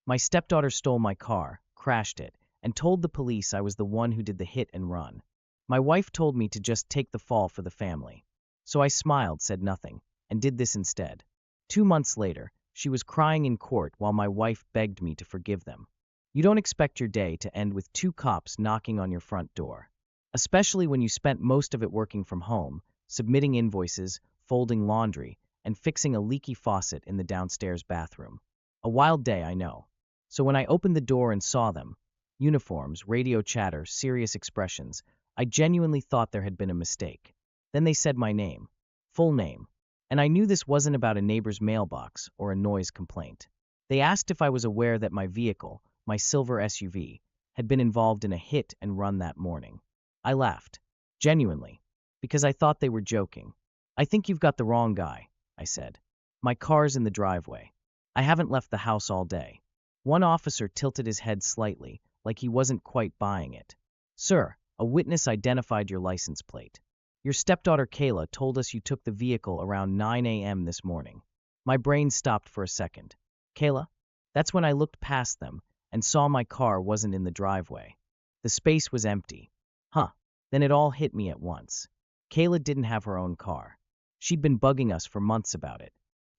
My stepdaughter stole my car, crashed it, and told the police I was the one who did the hit and run. My wife told me to just take the fall for the family. So I smiled, said nothing, and did this instead. 2 months later, she was crying in court while my wife begged me to forgive them. You don't expect your day to end with 2 cops knocking on your front door, especially when you spent most of it working from home, submitting invoices, folding laundry, and fixing a leaky faucet in the downstairs bathroom. A wild day, I know. So when I opened the door and saw them, uniforms, radio chatter, serious expressions, I genuinely thought there had been a mistake. Then they said my name, full name, and I knew this wasn't about a neighbor's mailbox or a noise complaint. They asked if I was aware that my vehicle, my silver SUV, had been involved in a hit and run that morning. I laughed, genuinely, because I thought they were joking. I think you've got the wrong guy, I said. My car's in the driveway. I haven't left the house all day. One officer tilted his head slightly, like he wasn't quite buying it. Sir, a witness identified your license plate. Your stepdaughter Kayla told us you took the vehicle around 9 a.m. this morning. My brain stopped for a second. Kayla? That's when I looked past them and saw my car wasn't in the driveway. The space was empty. Huh. Then it all hit me at once. Kayla didn't have her own car. She'd been bugging us for months about it.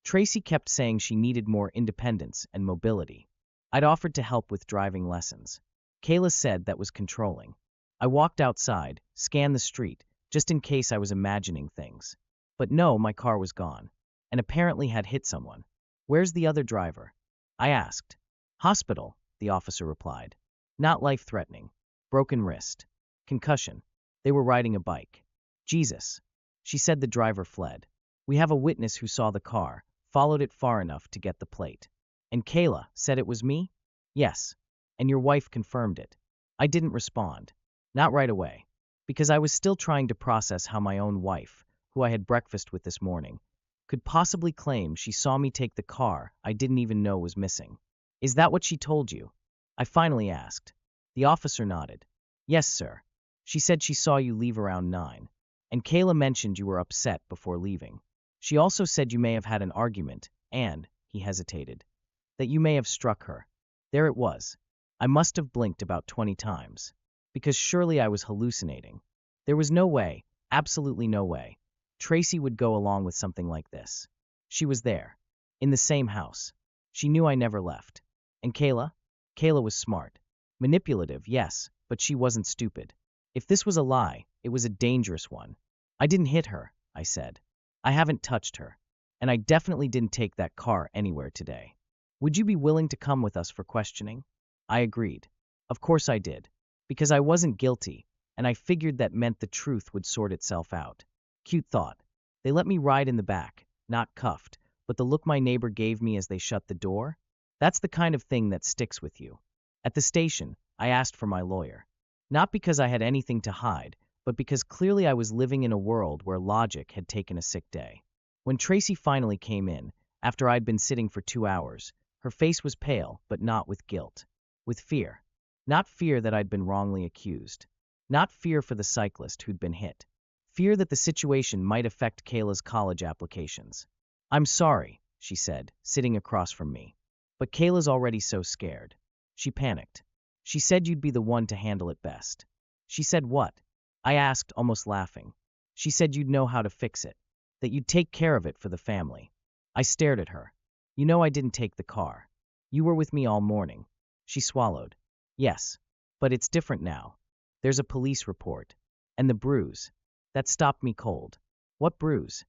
Tracy kept saying she needed more independence and mobility. I'd offered to help with driving lessons. Kayla said that was controlling. I walked outside, scanned the street, just in case I was imagining things. But no, my car was gone, and apparently had hit someone. Where's the other driver? I asked. Hospital, the officer replied. Not life-threatening. Broken wrist. Concussion. They were riding a bike. Jesus. She said the driver fled. We have a witness who saw the car, followed it far enough to get the plate. And Kayla said it was me? Yes. And your wife confirmed it. I didn't respond. Not right away. Because I was still trying to process how my own wife, who I had breakfast with this morning, could possibly claim she saw me take the car I didn't even know was missing. Is that what she told you? I finally asked. The officer nodded. Yes, sir. She said she saw you leave around 9. And Kayla mentioned you were upset before leaving. She also said you may have had an argument, and, he hesitated, that you may have struck her. There it was. I must have blinked about 20 times. Because surely I was hallucinating. There was no way, absolutely no way, Tracy would go along with something like this. She was there. In the same house. She knew I never left. And Kayla? Kayla was smart. Manipulative, yes, but she wasn't stupid. If this was a lie, it was a dangerous one. I didn't hit her, I said. I haven't touched her. And I definitely didn't take that car anywhere today. Would you be willing to come with us for questioning? I agreed. Of course I did. Because I wasn't guilty, and I figured that meant the truth would sort itself out. Cute thought. They let me ride in the back, not cuffed, but the look my neighbor gave me as they shut the door? That's the kind of thing that sticks with you. At the station, I asked for my lawyer. Not because I had anything to hide, but because clearly I was living in a world where logic had taken a sick day. When Tracy finally came in, after I'd been sitting for 2 hours, her face was pale, but not with guilt. With fear. Not fear that I'd been wrongly accused. Not fear for the cyclist who'd been hit. Fear that the situation might affect Kayla's college applications. I'm sorry, she said, sitting across from me. But Kayla's already so scared. She panicked. She said you'd be the one to handle it best. She said what? I asked, almost laughing. She said you'd know how to fix it. That you'd take care of it for the family. I stared at her. You know I didn't take the car. You were with me all morning. She swallowed. Yes, but it's different now. There's a police report. And the bruise. That stopped me cold. What bruise?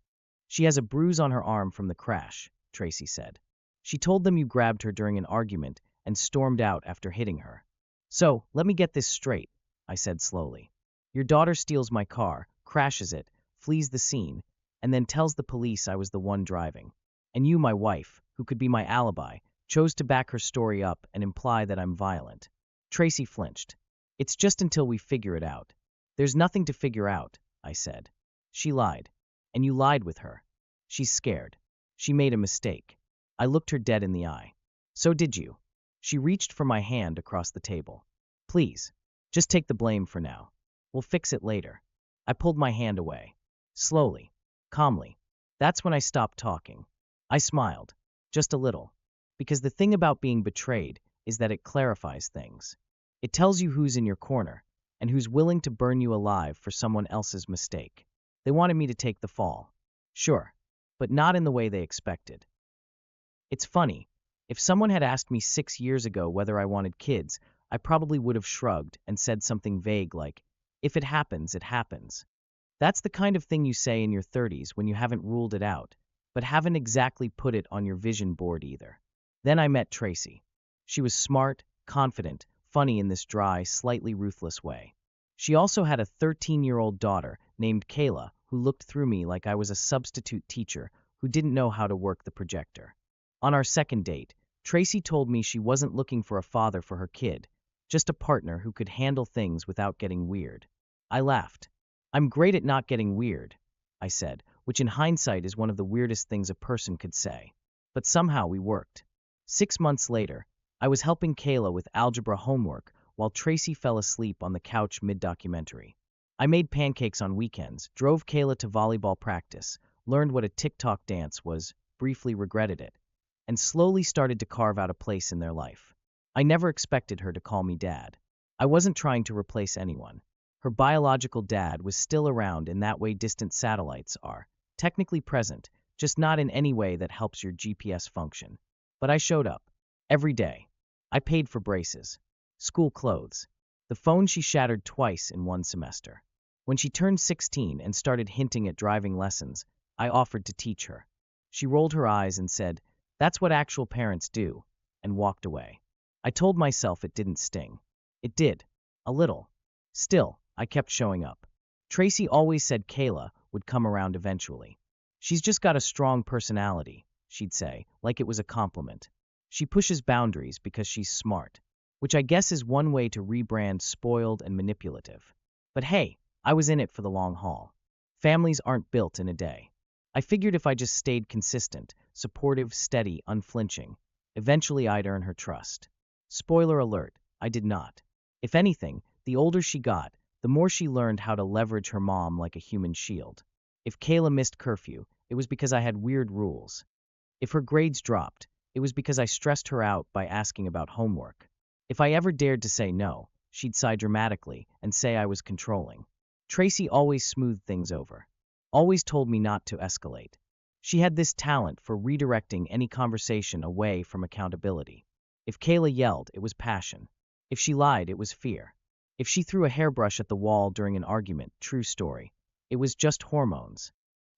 She has a bruise on her arm from the crash, Tracy said. She told them you grabbed her during an argument and stormed out after hitting her. So, let me get this straight, I said slowly. Your daughter steals my car, crashes it, flees the scene, and then tells the police I was the one driving. And you, my wife, who could be my alibi, chose to back her story up and imply that I'm violent. Tracy flinched. It's just until we figure it out. There's nothing to figure out, I said. She lied. And you lied with her. She's scared. She made a mistake. I looked her dead in the eye. So did you. She reached for my hand across the table. Please, just take the blame for now. We'll fix it later. I pulled my hand away. Slowly. Calmly. That's when I stopped talking. I smiled. Just a little. Because the thing about being betrayed is that it clarifies things. It tells you who's in your corner and who's willing to burn you alive for someone else's mistake. They wanted me to take the fall. Sure, but not in the way they expected. It's funny. If someone had asked me 6 years ago whether I wanted kids, I probably would have shrugged and said something vague like, if it happens, it happens. That's the kind of thing you say in your 30s when you haven't ruled it out, but haven't exactly put it on your vision board either. Then I met Tracy. She was smart, confident, funny in this dry, slightly ruthless way. She also had a 13-year-old daughter named Kayla who looked through me like I was a substitute teacher who didn't know how to work the projector. On our second date, Tracy told me she wasn't looking for a father for her kid, just a partner who could handle things without getting weird. I laughed. I'm great at not getting weird, I said, which in hindsight is one of the weirdest things a person could say. But somehow we worked. 6 months later, I was helping Kayla with algebra homework while Tracy fell asleep on the couch mid-documentary. I made pancakes on weekends, drove Kayla to volleyball practice, learned what a TikTok dance was, briefly regretted it, and slowly started to carve out a place in their life. I never expected her to call me dad. I wasn't trying to replace anyone. Her biological dad was still around in that way distant satellites are, technically present, just not in any way that helps your GPS function. But I showed up. Every day. I paid for braces, school clothes, the phone she shattered twice in one semester. When she turned 16 and started hinting at driving lessons, I offered to teach her. She rolled her eyes and said, "That's what actual parents do," and walked away. I told myself it didn't sting. It did. A little. Still, I kept showing up. Tracy always said Kayla would come around eventually. She's just got a strong personality, she'd say, like it was a compliment. She pushes boundaries because she's smart, which I guess is one way to rebrand spoiled and manipulative. But hey, I was in it for the long haul. Families aren't built in a day. I figured if I just stayed consistent, supportive, steady, unflinching, eventually I'd earn her trust. Spoiler alert, I did not. If anything, the older she got, the more she learned how to leverage her mom like a human shield. If Kayla missed curfew, it was because I had weird rules. If her grades dropped, it was because I stressed her out by asking about homework. If I ever dared to say no, she'd sigh dramatically and say I was controlling. Tracy always smoothed things over. Always told me not to escalate. She had this talent for redirecting any conversation away from accountability. If Kayla yelled, it was passion. If she lied, it was fear. If she threw a hairbrush at the wall during an argument, true story, it was just hormones.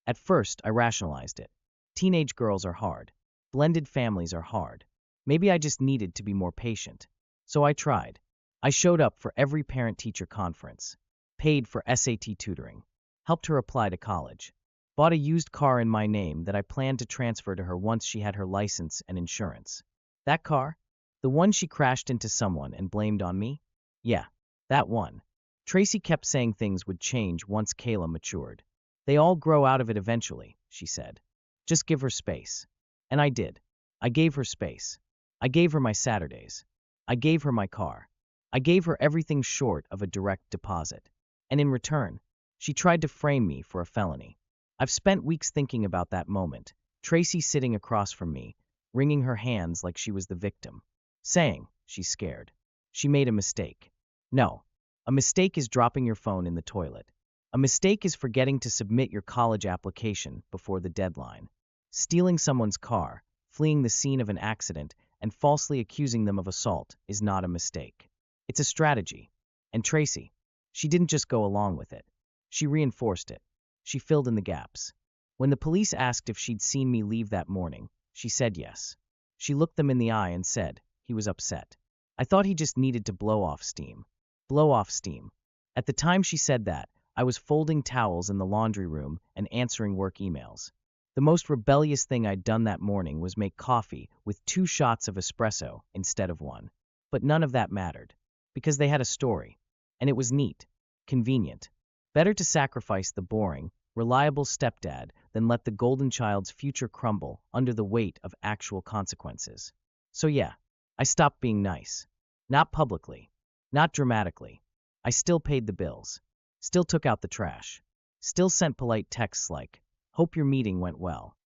At first, I rationalized it. Teenage girls are hard. Blended families are hard. Maybe I just needed to be more patient. So I tried. I showed up for every parent-teacher conference, paid for SAT tutoring, helped her apply to college, bought a used car in my name that I planned to transfer to her once she had her license and insurance. That car? The one she crashed into someone and blamed on me? Yeah, that one. Tracy kept saying things would change once Kayla matured. They all grow out of it eventually, she said. Just give her space. And I did. I gave her space. I gave her my Saturdays. I gave her my car. I gave her everything short of a direct deposit. And in return, she tried to frame me for a felony. I've spent weeks thinking about that moment, Tracy sitting across from me, wringing her hands like she was the victim, saying, she's scared. She made a mistake. No, a mistake is dropping your phone in the toilet. A mistake is forgetting to submit your college application before the deadline. Stealing someone's car, fleeing the scene of an accident, and falsely accusing them of assault is not a mistake. It's a strategy. And Tracy, she didn't just go along with it. She reinforced it. She filled in the gaps. When the police asked if she'd seen me leave that morning, she said yes. She looked them in the eye and said he was upset. I thought he just needed to blow off steam. Blow off steam. At the time she said that, I was folding towels in the laundry room and answering work emails. The most rebellious thing I'd done that morning was make coffee with 2 shots of espresso instead of 1. But none of that mattered, because they had a story, and it was neat, convenient. Better to sacrifice the boring, reliable stepdad than let the golden child's future crumble under the weight of actual consequences. So yeah, I stopped being nice. Not publicly, not dramatically. I still paid the bills, still took out the trash, still sent polite texts like, "Hope your meeting went well."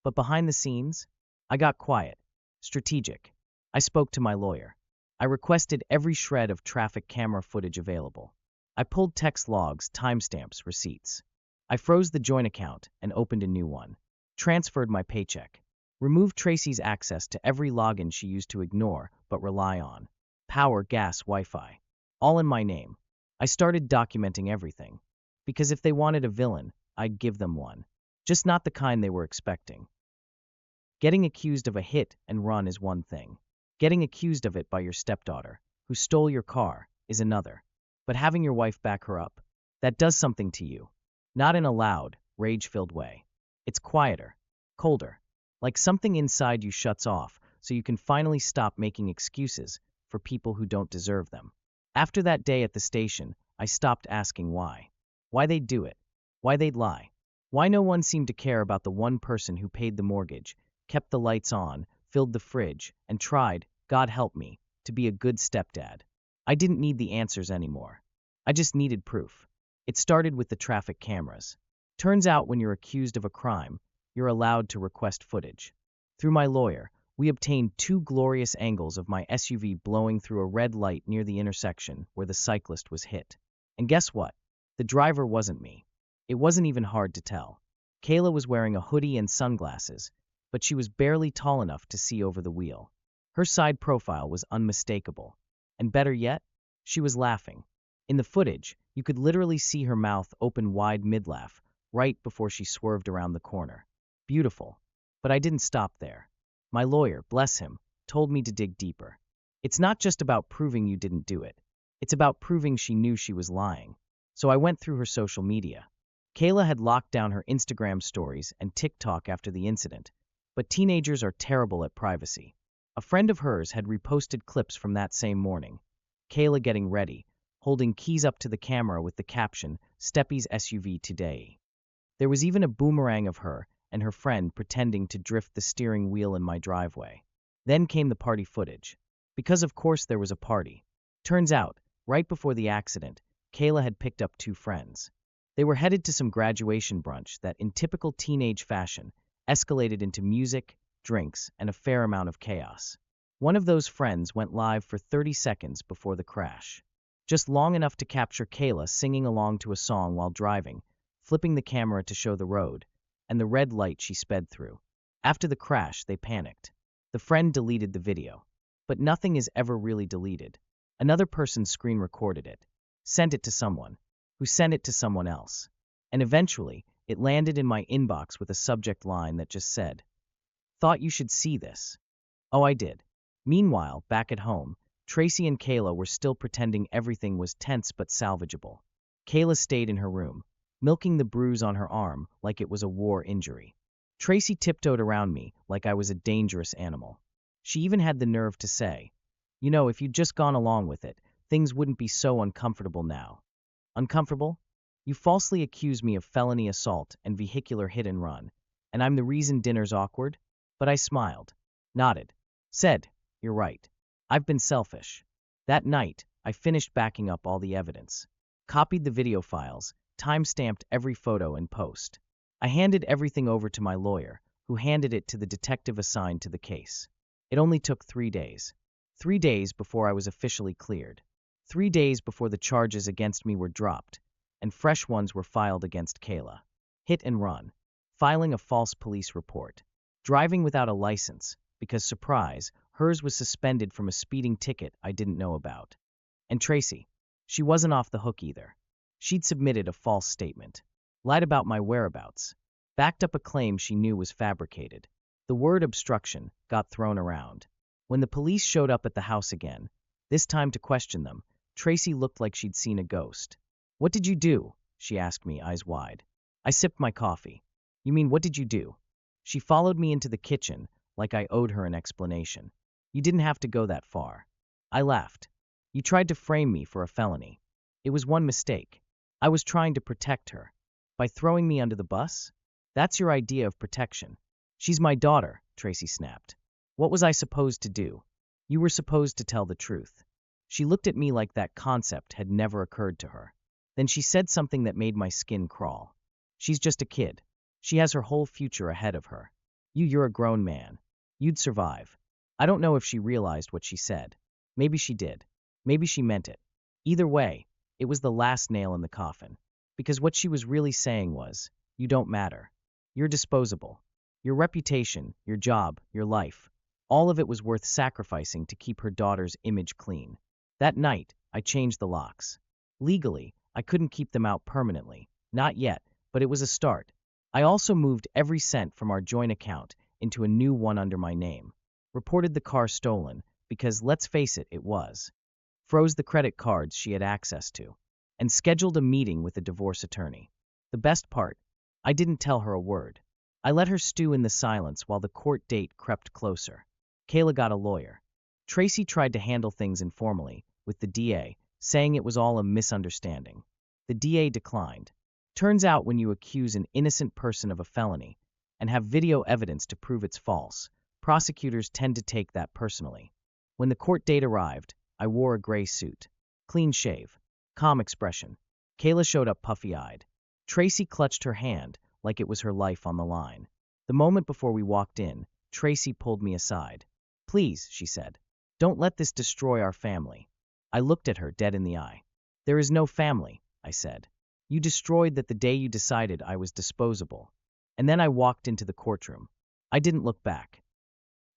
But behind the scenes, I got quiet, strategic. I spoke to my lawyer. I requested every shred of traffic camera footage available. I pulled text logs, timestamps, receipts. I froze the joint account and opened a new one. Transferred my paycheck. Removed Tracy's access to every login she used to ignore but rely on. Power, gas, Wi-Fi. All in my name. I started documenting everything. Because if they wanted a villain, I'd give them one. Just not the kind they were expecting. Getting accused of a hit and run is one thing. Getting accused of it by your stepdaughter, who stole your car, is another. But having your wife back her up, that does something to you. Not in a loud, rage-filled way. It's quieter, colder, like something inside you shuts off so you can finally stop making excuses for people who don't deserve them. After that day at the station, I stopped asking why. Why they'd do it. Why they'd lie. Why no one seemed to care about the one person who paid the mortgage, kept the lights on, filled the fridge, and tried, God help me, to be a good stepdad. I didn't need the answers anymore. I just needed proof. It started with the traffic cameras. Turns out when you're accused of a crime, you're allowed to request footage. Through my lawyer, we obtained 2 glorious angles of my SUV blowing through a red light near the intersection where the cyclist was hit. And guess what? The driver wasn't me. It wasn't even hard to tell. Kayla was wearing a hoodie and sunglasses, but she was barely tall enough to see over the wheel. Her side profile was unmistakable. And better yet, she was laughing. In the footage, you could literally see her mouth open wide mid-laugh, right before she swerved around the corner. Beautiful. But I didn't stop there. My lawyer, bless him, told me to dig deeper. It's not just about proving you didn't do it. It's about proving she knew she was lying. So I went through her social media. Kayla had locked down her Instagram stories and TikTok after the incident, but teenagers are terrible at privacy. A friend of hers had reposted clips from that same morning. Kayla getting ready, holding keys up to the camera with the caption, Steppy's SUV today. There was even a boomerang of her and her friend pretending to drift the steering wheel in my driveway. Then came the party footage. Because of course there was a party. Turns out, right before the accident, Kayla had picked up 2 friends. They were headed to some graduation brunch that, in typical teenage fashion, escalated into music, drinks, and a fair amount of chaos. One of those friends went live for 30 seconds before the crash. Just long enough to capture Kayla singing along to a song while driving, flipping the camera to show the road, and the red light she sped through. After the crash, they panicked. The friend deleted the video. But nothing is ever really deleted. Another person screen recorded it, sent it to someone, who sent it to someone else. And eventually, it landed in my inbox with a subject line that just said, "Thought you should see this." Oh, I did. Meanwhile, back at home, Tracy and Kayla were still pretending everything was tense but salvageable. Kayla stayed in her room, milking the bruise on her arm like it was a war injury. Tracy tiptoed around me like I was a dangerous animal. She even had the nerve to say, "You know, if you'd just gone along with it, things wouldn't be so uncomfortable now." Uncomfortable? You falsely accuse me of felony assault and vehicular hit and run, and I'm the reason dinner's awkward? But I smiled, nodded, said, "You're right. I've been selfish." That night, I finished backing up all the evidence, copied the video files, time-stamped every photo and post. I handed everything over to my lawyer, who handed it to the detective assigned to the case. It only took 3 days. 3 days before I was officially cleared. 3 days before the charges against me were dropped, and fresh ones were filed against Kayla. Hit and run. Filing a false police report. Driving without a license, because, surprise, hers was suspended from a speeding ticket I didn't know about. And Tracy. She wasn't off the hook either. She'd submitted a false statement. Lied about my whereabouts. Backed up a claim she knew was fabricated. The word obstruction got thrown around. When the police showed up at the house again, this time to question them, Tracy looked like she'd seen a ghost. "What did you do?" she asked me, eyes wide. I sipped my coffee. "You mean, what did you do?" She followed me into the kitchen, like I owed her an explanation. "You didn't have to go that far." I laughed. "You tried to frame me for a felony. It was one mistake. I was trying to protect her. By throwing me under the bus? That's your idea of protection." "She's my daughter," Tracy snapped. "What was I supposed to do?" "You were supposed to tell the truth." She looked at me like that concept had never occurred to her. Then she said something that made my skin crawl. "She's just a kid. She has her whole future ahead of her. You're a grown man. You'd survive." I don't know if she realized what she said. Maybe she did. Maybe she meant it. Either way, it was the last nail in the coffin. Because what she was really saying was, you don't matter. You're disposable. Your reputation, your job, your life, all of it was worth sacrificing to keep her daughter's image clean. That night, I changed the locks. Legally, I couldn't keep them out permanently. Not yet, but it was a start. I also moved every cent from our joint account into a new one under my name. Reported the car stolen, because let's face it, it was. Froze the credit cards she had access to, and scheduled a meeting with a divorce attorney. The best part, I didn't tell her a word. I let her stew in the silence while the court date crept closer. Kayla got a lawyer. Tracy tried to handle things informally, with the DA, saying it was all a misunderstanding. The DA declined. Turns out when you accuse an innocent person of a felony and have video evidence to prove it's false, prosecutors tend to take that personally. When the court date arrived, I wore a gray suit. Clean shave. Calm expression. Kayla showed up puffy-eyed. Tracy clutched her hand like it was her life on the line. The moment before we walked in, Tracy pulled me aside. Please, she said, don't let this destroy our family. I looked at her dead in the eye. There is no family, I said. You destroyed that the day you decided I was disposable. And then I walked into the courtroom. I didn't look back.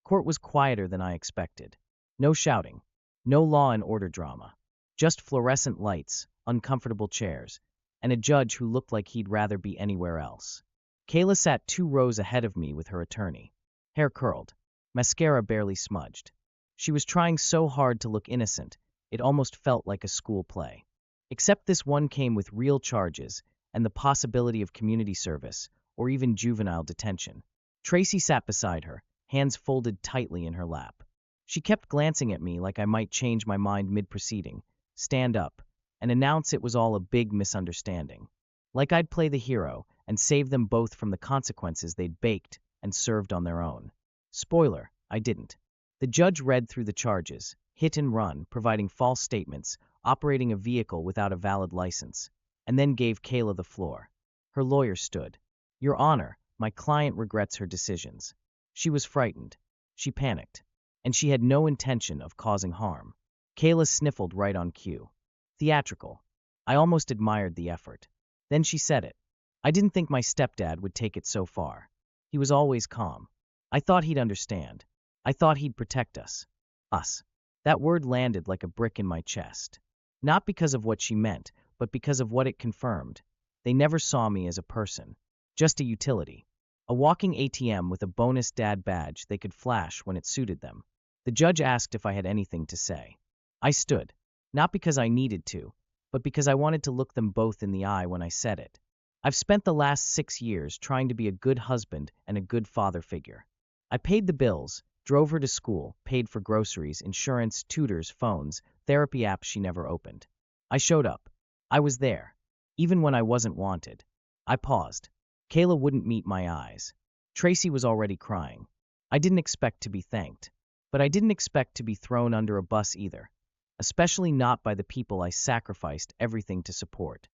Court was quieter than I expected. No shouting. No law and order drama. Just fluorescent lights, uncomfortable chairs, and a judge who looked like he'd rather be anywhere else. Kayla sat 2 rows ahead of me with her attorney. Hair curled. Mascara barely smudged. She was trying so hard to look innocent, it almost felt like a school play. Except this one came with real charges and the possibility of community service or even juvenile detention. Tracy sat beside her, hands folded tightly in her lap. She kept glancing at me like I might change my mind mid-proceeding, stand up, and announce it was all a big misunderstanding. Like I'd play the hero and save them both from the consequences they'd baked and served on their own. Spoiler, I didn't. The judge read through the charges, hit and run, providing false statements, operating a vehicle without a valid license, and then gave Kayla the floor. Her lawyer stood. Your Honor, my client regrets her decisions. She was frightened. She panicked. And she had no intention of causing harm. Kayla sniffled right on cue. Theatrical. I almost admired the effort. Then she said it. I didn't think my stepdad would take it so far. He was always calm. I thought he'd understand. I thought he'd protect us. Us. That word landed like a brick in my chest. Not because of what she meant, but because of what it confirmed. They never saw me as a person. Just a utility. A walking ATM with a bonus dad badge they could flash when it suited them. The judge asked if I had anything to say. I stood. Not because I needed to, but because I wanted to look them both in the eye when I said it. I've spent the last 6 years trying to be a good husband and a good father figure. I paid the bills, drove her to school, paid for groceries, insurance, tutors, phones, therapy apps she never opened. I showed up. I was there. Even when I wasn't wanted. I paused. Kayla wouldn't meet my eyes. Tracy was already crying. I didn't expect to be thanked. But I didn't expect to be thrown under a bus either. Especially not by the people I sacrificed everything to support.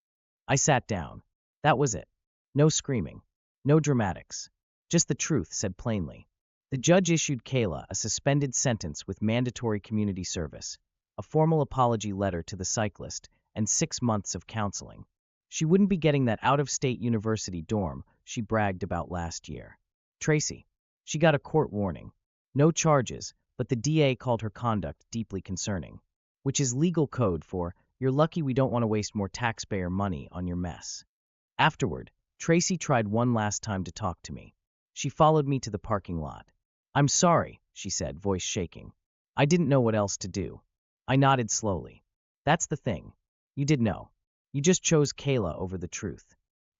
I sat down. That was it. No screaming. No dramatics. Just the truth said plainly. The judge issued Kayla a suspended sentence with mandatory community service, a formal apology letter to the cyclist, and 6 months of counseling. She wouldn't be getting that out-of-state university dorm she bragged about last year. Tracy. She got a court warning. No charges, but the DA called her conduct deeply concerning, which is legal code for, you're lucky we don't want to waste more taxpayer money on your mess. Afterward, Tracy tried one last time to talk to me. She followed me to the parking lot. I'm sorry, she said, voice shaking. I didn't know what else to do. I nodded slowly. That's the thing. You did know. You just chose Kayla over the truth.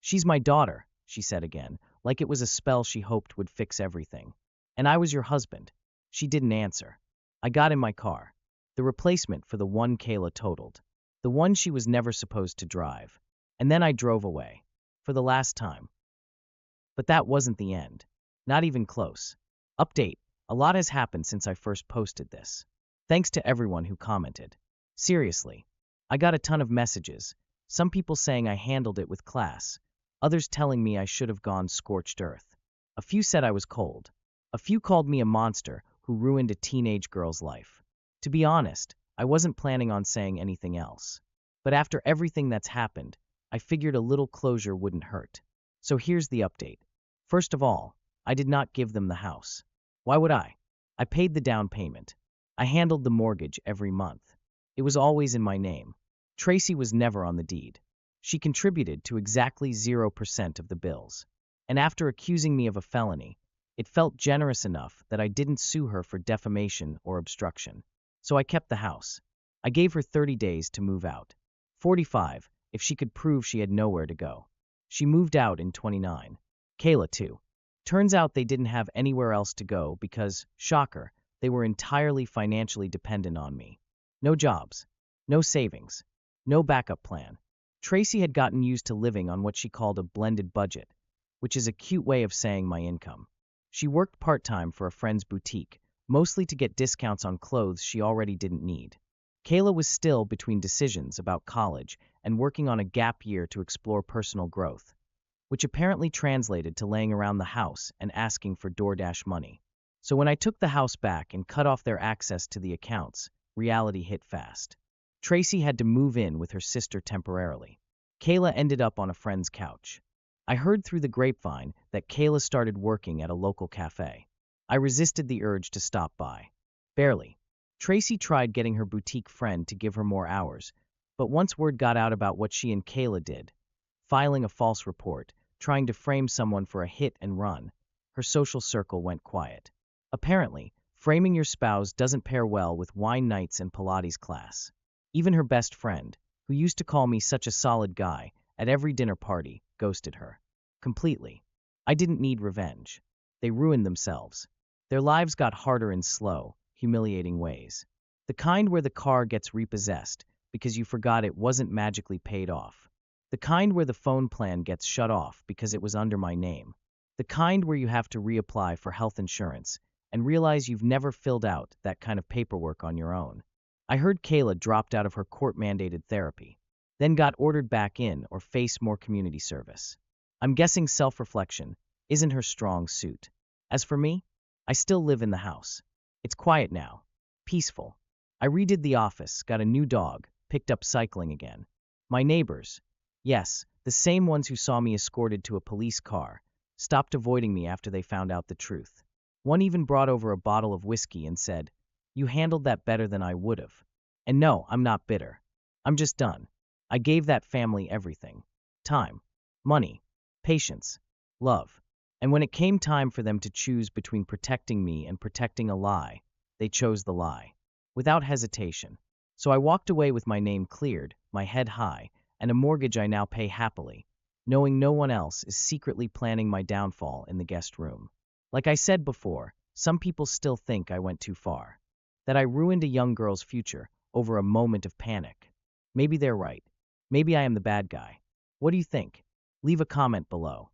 She's my daughter, she said again, like it was a spell she hoped would fix everything. And I was your husband. She didn't answer. I got in my car. The replacement for the one Kayla totaled. The one she was never supposed to drive. And then I drove away. For the last time. But that wasn't the end. Not even close. Update. A lot has happened since I first posted this. Thanks to everyone who commented. Seriously. I got a ton of messages. Some people saying I handled it with class. Others telling me I should have gone scorched earth. A few said I was cold. A few called me a monster who ruined a teenage girl's life. To be honest, I wasn't planning on saying anything else. But after everything that's happened, I figured a little closure wouldn't hurt. So here's the update. First of all, I did not give them the house. Why would I? I paid the down payment. I handled the mortgage every month. It was always in my name. Tracy was never on the deed. She contributed to exactly 0% of the bills. And after accusing me of a felony, it felt generous enough that I didn't sue her for defamation or obstruction. So I kept the house. I gave her 30 days to move out. 45 if she could prove she had nowhere to go. She moved out in 29. Kayla, too. Turns out they didn't have anywhere else to go because, shocker, they were entirely financially dependent on me. No jobs, no savings, no backup plan. Tracy had gotten used to living on what she called a blended budget, which is a cute way of saying my income. She worked part-time for a friend's boutique, mostly to get discounts on clothes she already didn't need. Kayla was still between decisions about college and working on a gap year to explore personal growth, which apparently translated to laying around the house and asking for DoorDash money. So when I took the house back and cut off their access to the accounts, reality hit fast. Tracy had to move in with her sister temporarily. Kayla ended up on a friend's couch. I heard through the grapevine that Kayla started working at a local cafe. I resisted the urge to stop by. Barely. Tracy tried getting her boutique friend to give her more hours, but once word got out about what she and Kayla did, filing a false report, trying to frame someone for a hit and run, her social circle went quiet. Apparently, framing your spouse doesn't pair well with wine nights and Pilates class. Even her best friend, who used to call me such a solid guy at every dinner party, ghosted her. Completely. I didn't need revenge. They ruined themselves. Their lives got harder in slow, humiliating ways. The kind where the car gets repossessed because you forgot it wasn't magically paid off. The kind where the phone plan gets shut off because it was under my name. The kind where you have to reapply for health insurance and realize you've never filled out that kind of paperwork on your own. I heard Kayla dropped out of her court-mandated therapy, then got ordered back in or faced more community service. I'm guessing self-reflection isn't her strong suit. As for me, I still live in the house. It's quiet now, peaceful. I redid the office, got a new dog, picked up cycling again. My neighbors, yes, the same ones who saw me escorted to a police car, stopped avoiding me after they found out the truth. One even brought over a bottle of whiskey and said, "You handled that better than I would have." And no, I'm not bitter. I'm just done. I gave that family everything. Time, money, patience, love. And when it came time for them to choose between protecting me and protecting a lie, they chose the lie, without hesitation. So I walked away with my name cleared, my head high, and a mortgage I now pay happily, knowing no one else is secretly planning my downfall in the guest room. Like I said before, some people still think I went too far, that I ruined a young girl's future over a moment of panic. Maybe they're right. Maybe I am the bad guy. What do you think? Leave a comment below.